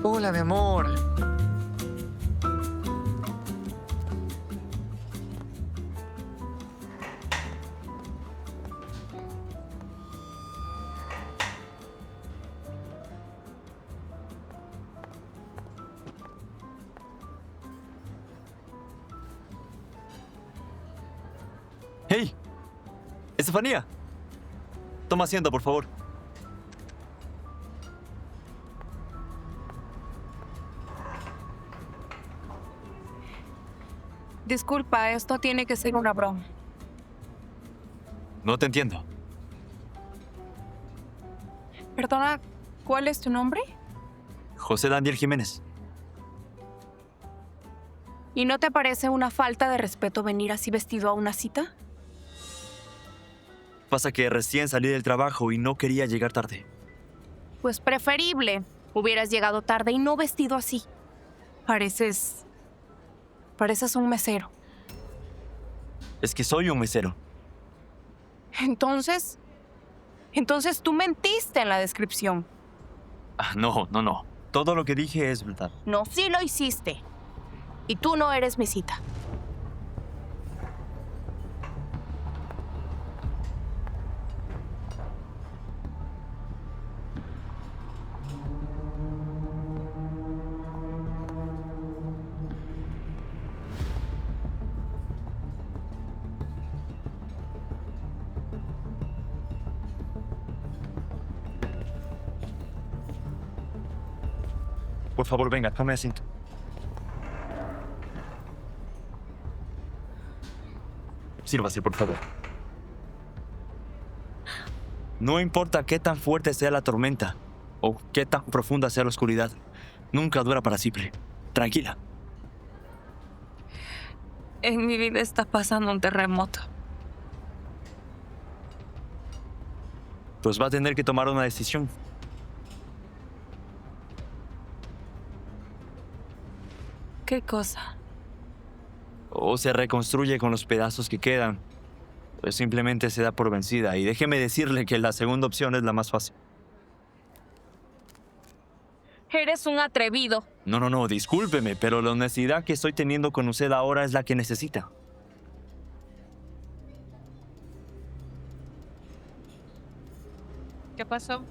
Hola, mi amor. ¡Hey! ¡Estefanía! Toma asiento, por favor. Disculpa, esto tiene que ser una broma. No te entiendo. Perdona, ¿cuál es tu nombre? José Daniel Jiménez. ¿Y no te parece una falta de respeto venir así vestido a una cita? Pasa que recién salí del trabajo y no quería llegar tarde. Pues preferible. Hubieras llegado tarde y no vestido así. Pareces un mesero. Es que soy un mesero. Entonces tú mentiste en la descripción. Ah, no. Todo lo que dije es verdad. No, sí lo hiciste. Y tú no eres mi cita. Por favor, venga, tome asiento. Sírvase, por favor. No importa qué tan fuerte sea la tormenta o qué tan profunda sea la oscuridad, nunca dura para siempre. Tranquila. En mi vida está pasando un terremoto. Pues va a tener que tomar una decisión. ¿Qué cosa? O se reconstruye con los pedazos que quedan, o simplemente se da por vencida. Y déjeme decirle que la segunda opción es la más fácil. Eres un atrevido. No, discúlpeme, pero la honestidad que estoy teniendo con usted ahora es la que necesita. ¿Qué pasó?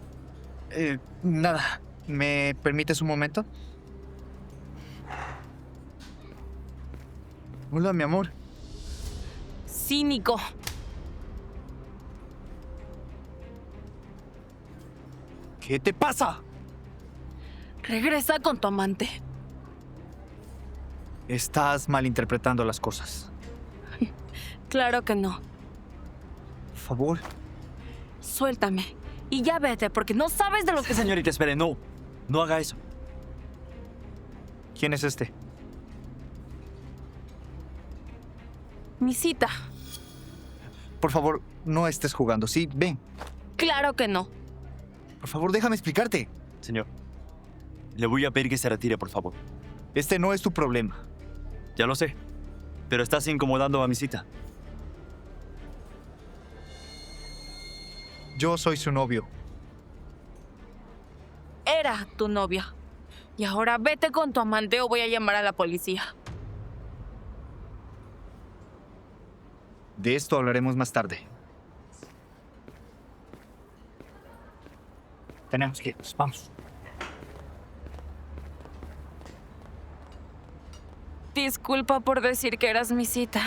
Nada. ¿Me permites un momento? Hola, mi amor. Cínico. ¿Qué te pasa? Regresa con tu amante. Estás malinterpretando las cosas. Claro que no. Por favor. Suéltame. Y ya vete, porque no sabes de lo que... Señorita, espere, no haga eso. ¿Quién es este? Mi cita. Por favor, no estés jugando. Sí, ven. Claro que no. Por favor, déjame explicarte. Señor, le voy a pedir que se retire, por favor. Este no es tu problema. Ya lo sé, pero estás incomodando a mi cita. Yo soy su novio. Era tu novia. Y ahora vete con tu amante o voy a llamar a la policía. De esto hablaremos más tarde. Tenemos que irnos. Vamos. Disculpa por decir que eras mi cita.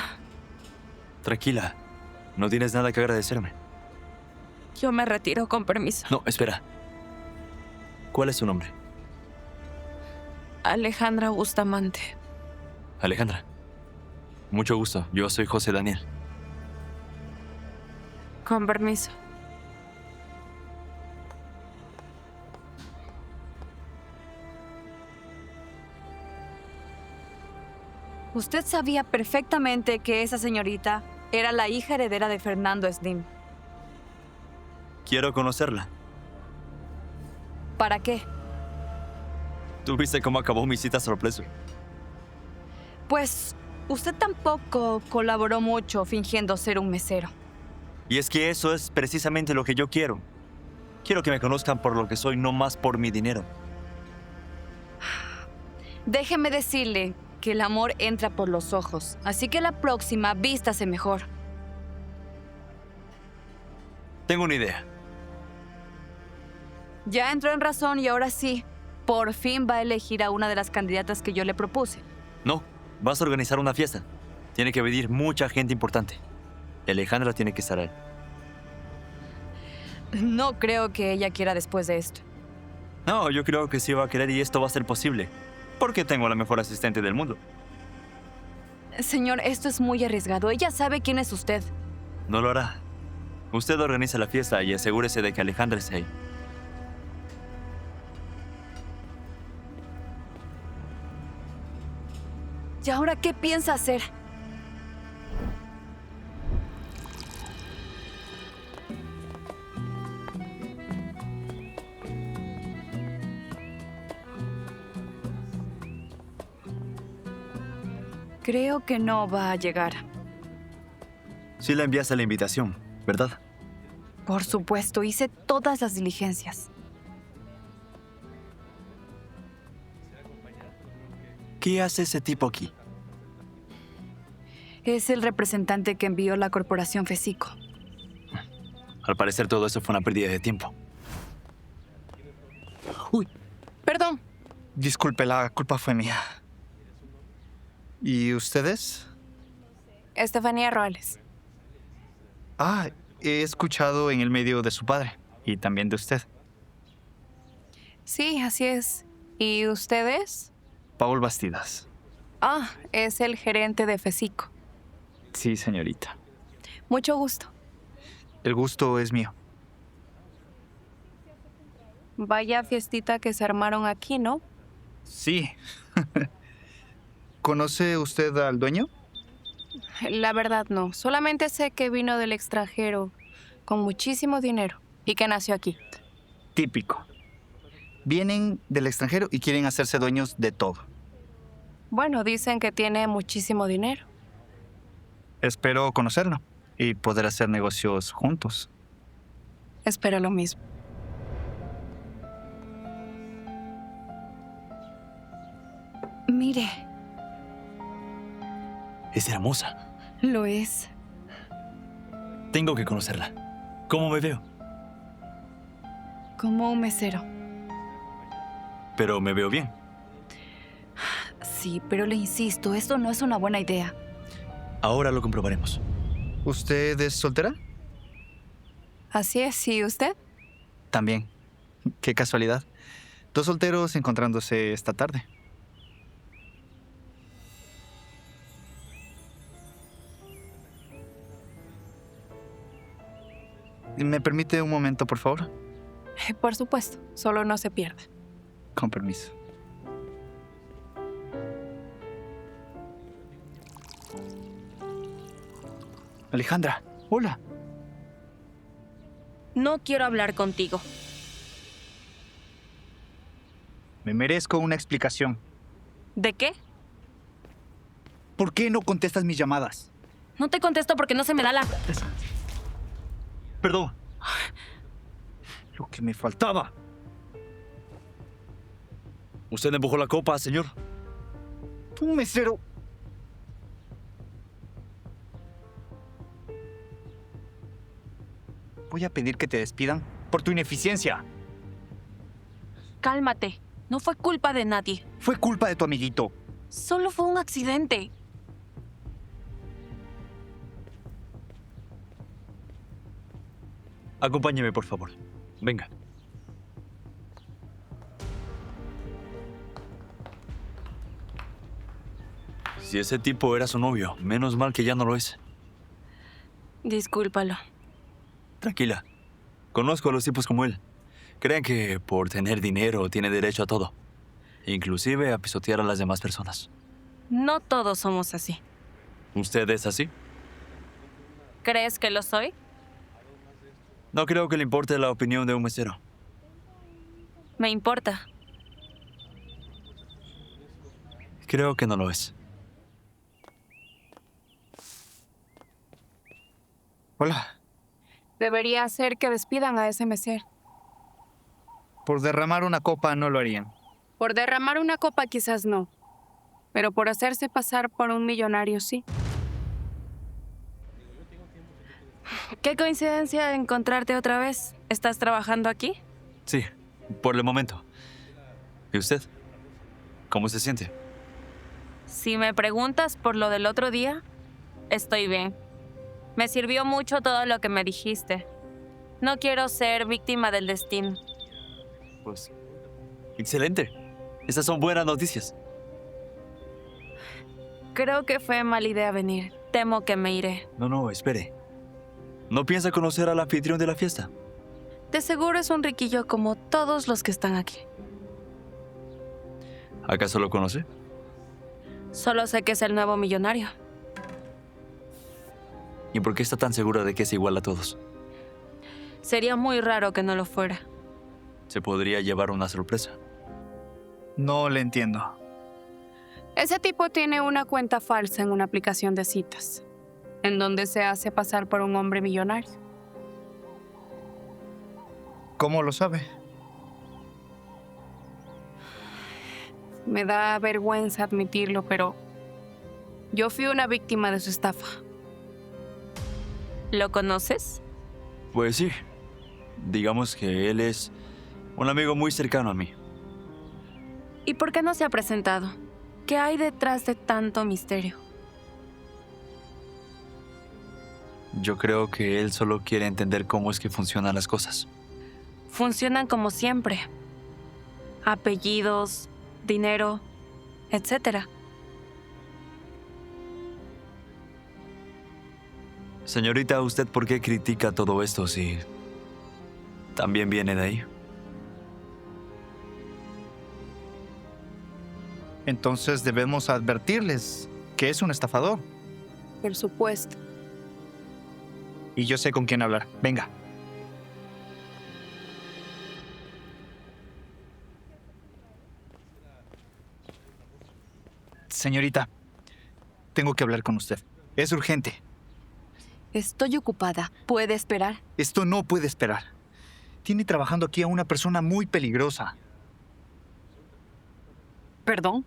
Tranquila, no tienes nada que agradecerme. Yo me retiro con permiso. No, espera. ¿Cuál es su nombre? Alejandra Bustamante. Alejandra. Mucho gusto, yo soy José Daniel. Con permiso. Usted sabía perfectamente que esa señorita era la hija heredera de Fernando Slim. Quiero conocerla. ¿Para qué? ¿Tú viste cómo acabó mi cita sorpresa? Pues usted tampoco colaboró mucho fingiendo ser un mesero. Y es que eso es precisamente lo que yo quiero. Quiero que me conozcan por lo que soy, no más por mi dinero. Déjeme decirle que el amor entra por los ojos, así que la próxima vístase mejor. Tengo una idea. Ya entró en razón y ahora sí, por fin va a elegir a una de las candidatas que yo le propuse. No, vas a organizar una fiesta. Tiene que venir mucha gente importante. Alejandra tiene que estar ahí. No creo que ella quiera después de esto. No, yo creo que sí va a querer y esto va a ser posible. Porque tengo a la mejor asistente del mundo. Señor, esto es muy arriesgado. Ella sabe quién es usted. No lo hará. Usted organiza la fiesta y asegúrese de que Alejandra esté ahí. ¿Y ahora qué piensa hacer? Creo que no va a llegar. Sí le enviaste la invitación, ¿verdad? Por supuesto, hice todas las diligencias. ¿Qué hace ese tipo aquí? Es el representante que envió la corporación Fesico. Al parecer todo eso fue una pérdida de tiempo. Uy, Perdón, disculpe, la culpa fue mía. ¿Y ustedes? Estefanía Roales. Ah, he escuchado en el medio de su padre y también de usted. Sí, así es. ¿Y ustedes? Paul Bastidas. Ah, es el gerente de Fesico. Sí, señorita. Mucho gusto. El gusto es mío. Vaya fiestita que se armaron aquí, ¿no? Sí. ¿Conoce usted al dueño? La verdad no. Solamente sé que vino del extranjero con muchísimo dinero y que nació aquí. Típico. Vienen del extranjero y quieren hacerse dueños de todo. Bueno, dicen que tiene muchísimo dinero. Espero conocerlo y poder hacer negocios juntos. Espero lo mismo. Mire, Es hermosa. lo es. Tengo que conocerla. ¿Cómo me veo? Como un mesero. Pero me veo bien. Sí, pero le insisto, esto no es una buena idea. Ahora lo comprobaremos. ¿Usted es soltera? Así es, ¿y usted? También. Qué casualidad. Dos solteros encontrándose esta tarde. ¿Me permite un momento, por favor? Por supuesto, solo no se pierda. Con permiso. Alejandra, hola. No quiero hablar contigo. Me merezco una explicación. ¿De qué? ¿Por qué no contestas mis llamadas? No te contesto porque no se me da la... Perdón. Lo que me faltaba. ¿Usted empujó la copa, señor? Un mesero. Voy a pedir que te despidan por tu ineficiencia. Cálmate. No fue culpa de nadie. Fue culpa de tu amiguito. Solo fue un accidente. Acompáñeme, por favor. Venga. Si ese tipo era su novio, menos mal que ya no lo es. Discúlpalo. Tranquila. Conozco a los tipos como él. Creen que por tener dinero tiene derecho a todo. Inclusive a pisotear a las demás personas. No todos somos así. ¿Usted es así? ¿Crees que lo soy? No creo que le importe la opinión de un mesero. Me importa. Creo que no lo es. Hola. Debería hacer que despidan a ese mesero. Por derramar una copa no lo harían. Por derramar una copa quizás no, pero por hacerse pasar por un millonario sí. Qué coincidencia encontrarte otra vez. ¿Estás trabajando aquí? Sí, por el momento. ¿Y usted? ¿Cómo se siente? Si me preguntas por lo del otro día, estoy bien. Me sirvió mucho todo lo que me dijiste. No quiero ser víctima del destino. Pues, excelente. Estas son buenas noticias. Creo que fue mala idea venir. Temo que me iré. No, espere. ¿No piensa conocer al anfitrión de la fiesta? De seguro es un riquillo como todos los que están aquí. ¿Acaso lo conoce? Solo sé que es el nuevo millonario. ¿Y por qué está tan segura de que es igual a todos? Sería muy raro que no lo fuera. Se podría llevar una sorpresa. No le entiendo. Ese tipo tiene una cuenta falsa en una aplicación de citas, en donde se hace pasar por un hombre millonario. ¿Cómo lo sabe? Me da vergüenza admitirlo, pero yo fui una víctima de su estafa. ¿Lo conoces? Pues sí. Digamos que él es un amigo muy cercano a mí. ¿Y por qué no se ha presentado? ¿Qué hay detrás de tanto misterio? Yo creo que él solo quiere entender cómo es que funcionan las cosas. Funcionan como siempre. Apellidos, dinero, etc. Señorita, ¿usted por qué critica todo esto si también viene de ahí? Entonces debemos advertirles que es un estafador. Por supuesto. Y yo sé con quién hablar. Venga. Señorita, tengo que hablar con usted. Es urgente. Estoy ocupada. ¿Puede esperar? Esto no puede esperar. Tiene trabajando aquí a una persona muy peligrosa. ¿Perdón?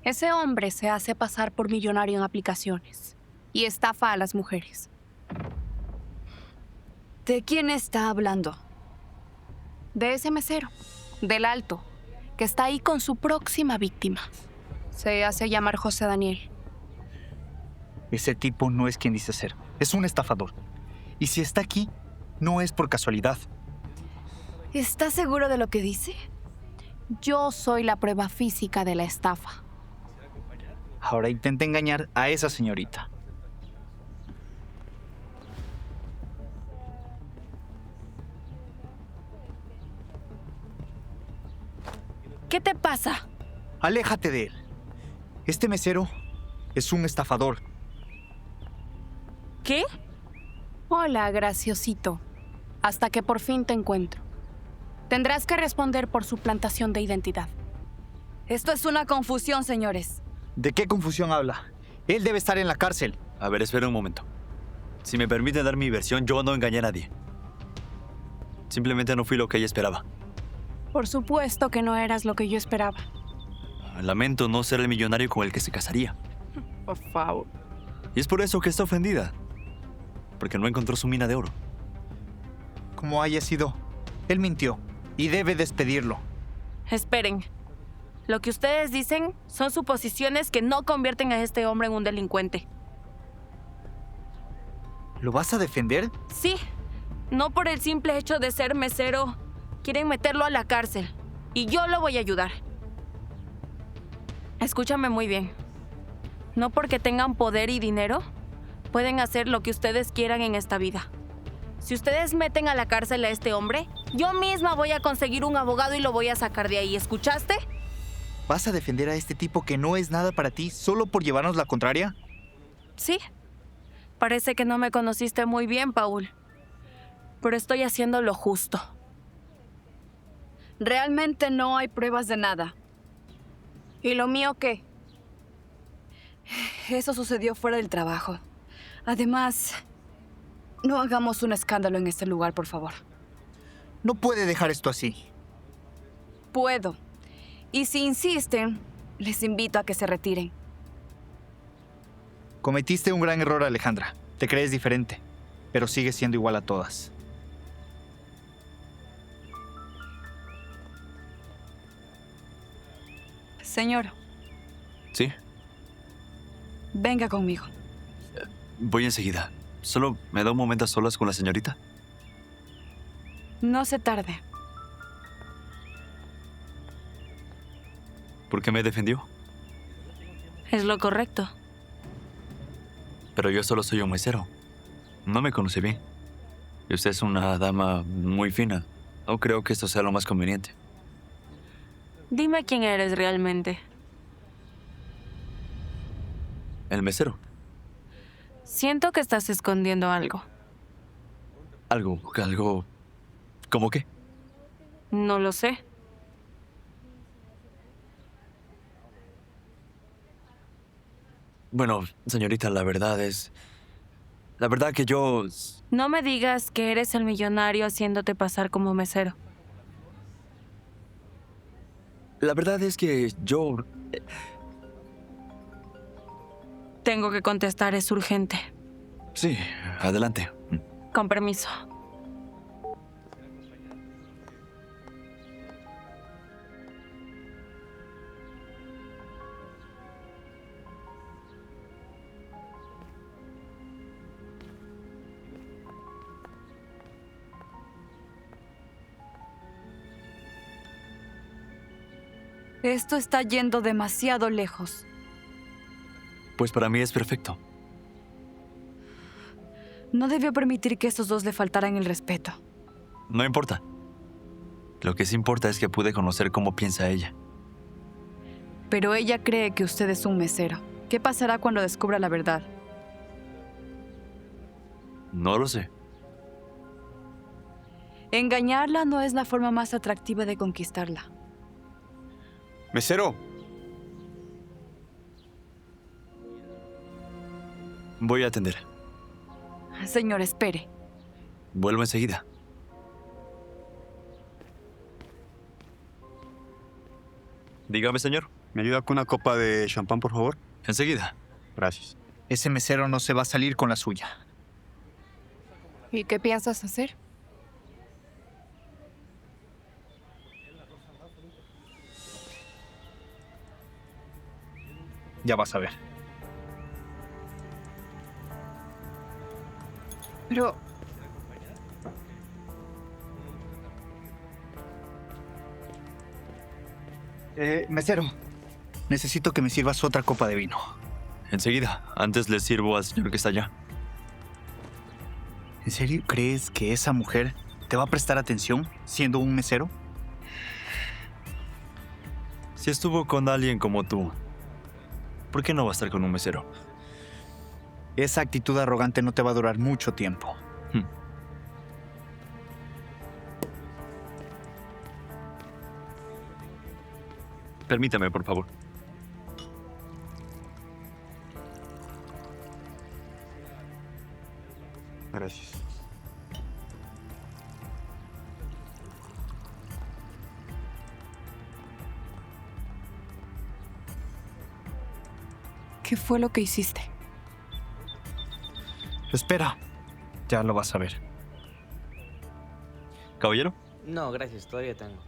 Ese hombre se hace pasar por millonario en aplicaciones y estafa a las mujeres. ¿De quién está hablando? De ese mesero, del Alto, que está ahí con su próxima víctima. Se hace llamar José Daniel. Ese tipo no es quien dice ser. Es un estafador. Y si está aquí, no es por casualidad. ¿Está seguro de lo que dice? Yo soy la prueba física de la estafa. Ahora intenta engañar a esa señorita. ¿Qué te pasa? Aléjate de él. Este mesero es un estafador. ¿Qué? Hola, graciosito. Hasta que por fin te encuentro. Tendrás que responder por suplantación de identidad. Esto es una confusión, señores. ¿De qué confusión habla? Él debe estar en la cárcel. A ver, espera un momento. Si me permite dar mi versión, yo no engañé a nadie. Simplemente no fui lo que ella esperaba. Por supuesto que no eras lo que yo esperaba. Lamento no ser el millonario con el que se casaría. Por favor. Y es por eso que está ofendida. Porque no encontró su mina de oro. Como haya sido, él mintió y debe despedirlo. Esperen. Lo que ustedes dicen son suposiciones que no convierten a este hombre en un delincuente. ¿Lo vas a defender? Sí, no por el simple hecho de ser mesero. Quieren meterlo a la cárcel. Y yo lo voy a ayudar. Escúchame muy bien. No porque tengan poder y dinero, pueden hacer lo que ustedes quieran en esta vida. Si ustedes meten a la cárcel a este hombre, yo misma voy a conseguir un abogado y lo voy a sacar de ahí. ¿Escuchaste? ¿Vas a defender a este tipo que no es nada para ti solo por llevarnos la contraria? Sí. Parece que no me conociste muy bien, Paul. Pero estoy haciendo lo justo. Realmente no hay pruebas de nada. ¿Y lo mío qué? Eso sucedió fuera del trabajo. Además, no hagamos un escándalo en este lugar, por favor. No puede dejar esto así. Puedo. Y si insisten, Les invito a que se retiren. Cometiste un gran error, Alejandra. Te crees diferente, pero sigues siendo igual a todas. Señor, ¿Sí? venga conmigo. Voy enseguida. Solo me da un momento a solas con la señorita. No se tarde. ¿Por qué me defendió? Es lo correcto. Pero yo solo soy un mesero. No me conoce bien. Y usted es una dama muy fina. No creo que esto sea lo más conveniente. Dime quién eres realmente. El mesero. Siento que estás escondiendo algo. Algo. ¿Cómo qué? No lo sé. Bueno, señorita, la verdad que yo... No me digas que eres el millonario haciéndote pasar como mesero. La verdad es que yo... Tengo que contestar, es urgente. Sí, adelante. Con permiso. Esto está yendo demasiado lejos. Pues para mí es perfecto. No debió permitir que estos dos le faltaran el respeto. No importa. Lo que sí importa es que pude conocer cómo piensa ella. Pero ella cree que usted es un mesero. ¿Qué pasará cuando descubra la verdad? No lo sé. Engañarla no es la forma más atractiva de conquistarla. Mesero, Voy a atender. Señor, espere. Vuelvo enseguida. Dígame, señor. ¿me ayuda con una copa de champán, por favor? Enseguida. Gracias. Ese mesero no se va a salir con la suya. ¿Y qué piensas hacer? Ya vas a ver. Pero... Mesero, necesito que me sirvas otra copa de vino. Enseguida. Antes le sirvo al señor que está allá. ¿En serio crees que esa mujer te va a prestar atención siendo un mesero? Si estuvo con alguien como tú, ¿por qué no va a estar con un mesero? Esa actitud arrogante no te va a durar mucho tiempo. Permítame, por favor. Gracias. ¿Qué fue lo que hiciste? Espera, ya lo vas a ver. Caballero. No, gracias, todavía tengo.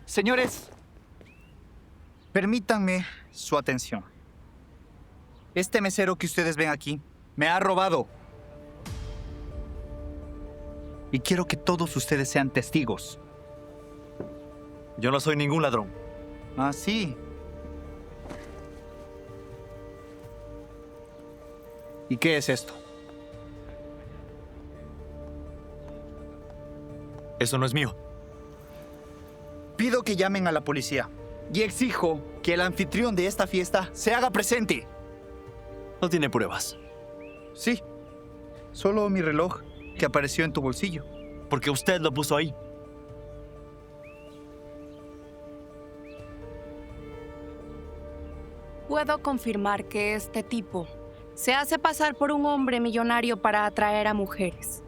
Señores, permítanme su atención. Este mesero que ustedes ven aquí me ha robado. Y quiero que todos ustedes sean testigos. Yo no soy ningún ladrón. Ah, sí. ¿Y qué es esto? Eso no es mío. Pido que llamen a la policía y exijo que el anfitrión de esta fiesta se haga presente. No tiene pruebas. Sí, solo mi reloj que apareció en tu bolsillo. Porque usted lo puso ahí. Puedo confirmar que este tipo se hace pasar por un hombre millonario para atraer a mujeres.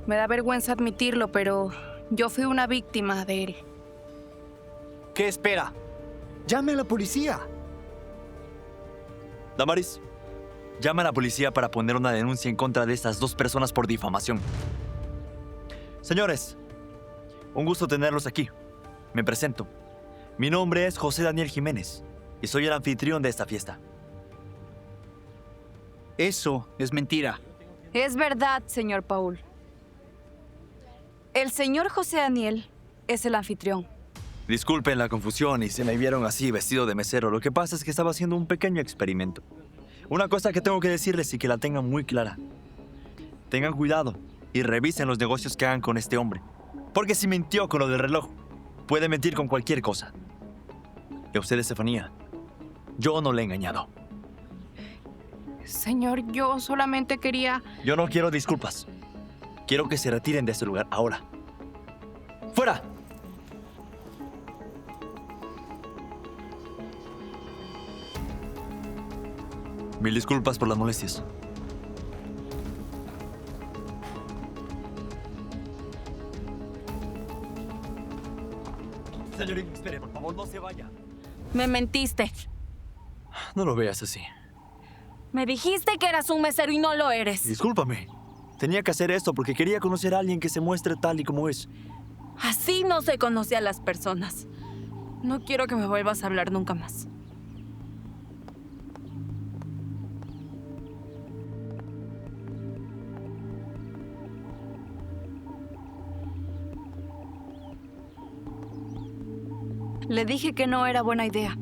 Me da vergüenza admitirlo, pero yo fui una víctima de él. ¿Qué espera? Llame a la policía. Damaris, llama a la policía para poner una denuncia en contra de estas dos personas por difamación. Señores, un gusto tenerlos aquí. Me presento. Mi nombre es José Daniel Jiménez y soy el anfitrión de esta fiesta. Eso es mentira. Es verdad, señor Paul. El señor José Daniel es el anfitrión. Disculpen la confusión y se me vieron así vestido de mesero. Lo que pasa es que estaba haciendo un pequeño experimento. Una cosa que tengo que decirles y que la tengan muy clara. Tengan cuidado y revisen los negocios que hagan con este hombre. Porque si mintió con lo del reloj, puede mentir con cualquier cosa. Y a usted, Estefanía, yo no le he engañado. Señor, yo solamente quería... Yo no quiero disculpas. Quiero que se retiren de este lugar ahora. ¡Fuera! Mil disculpas por las molestias. Señorín, espere, por favor, no se vaya. Me mentiste. No lo veas así. Me dijiste que eras un mesero y no lo eres. Discúlpame. Tenía que hacer esto porque quería conocer a alguien que se muestre tal y como es. Así no se conoce a las personas. No quiero que me vuelvas a hablar nunca más. Le dije que no era buena idea.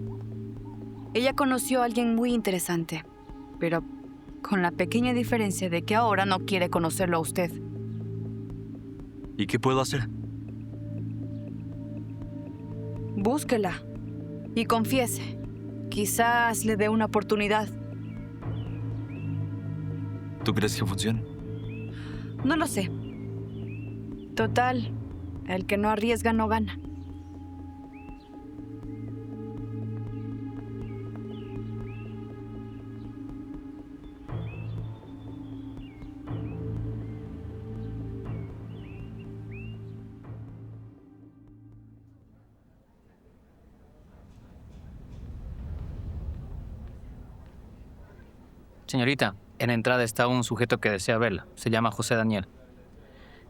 Ella conoció a alguien muy interesante, pero con la pequeña diferencia de que ahora no quiere conocerlo a usted. ¿Y qué puedo hacer? Búsquela y confiese. Quizás le dé una oportunidad. ¿Tú crees que funcione? No lo sé. Total, el que no arriesga no gana. Señorita, en la entrada está un sujeto que desea verla. Se llama José Daniel.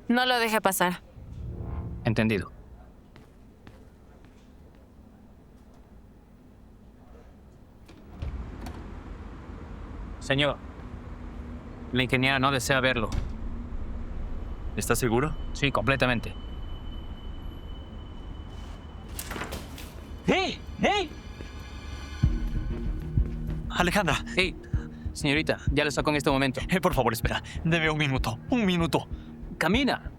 No lo deje pasar. Entendido. Señor, la ingeniera no desea verlo. ¿Estás seguro? Sí, completamente. ¡Hey! ¡Hey! Alejandra, Hey, señorita, ya lo saco en este momento. por favor, espera. Deme un minuto. Un minuto. Camina.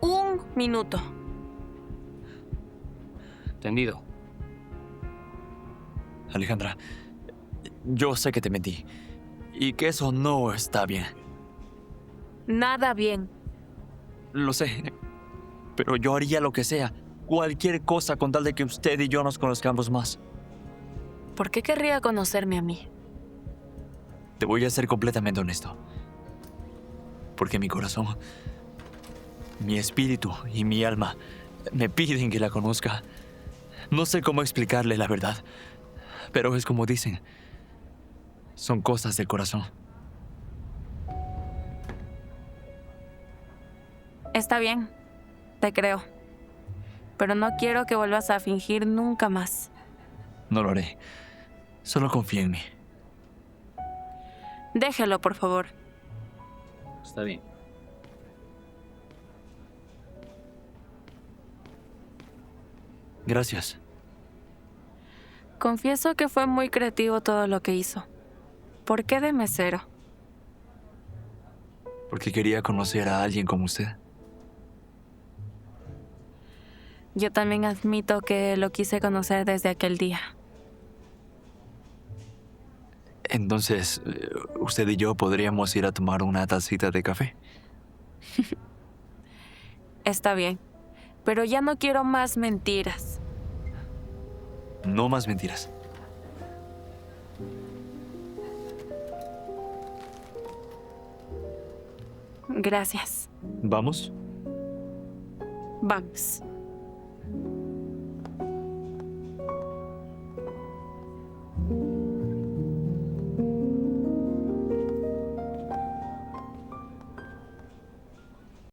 Un minuto. Entendido. Alejandra, yo sé que te mentí. Y que eso no está bien. Nada bien. Lo sé. Pero yo haría lo que sea. Cualquier cosa con tal de que usted y yo nos conozcamos más. ¿Por qué querría conocerme a mí? Te voy a ser completamente honesto. Porque mi corazón, mi espíritu y mi alma me piden que la conozca. No sé cómo explicarle la verdad, pero es como dicen. Son cosas del corazón. Está bien. Te creo. Pero no quiero que vuelvas a fingir nunca más. No lo haré. Solo confía en mí. Déjelo, por favor. Está bien. Gracias. Confieso que fue muy creativo todo lo que hizo. ¿Por qué de mesero? Porque quería conocer a alguien como usted. Yo también admito que lo quise conocer desde aquel día. Entonces, usted y yo podríamos ir a tomar una tacita de café. Está bien, pero ya no quiero más mentiras. No más mentiras. Gracias. ¿Vamos? Vamos.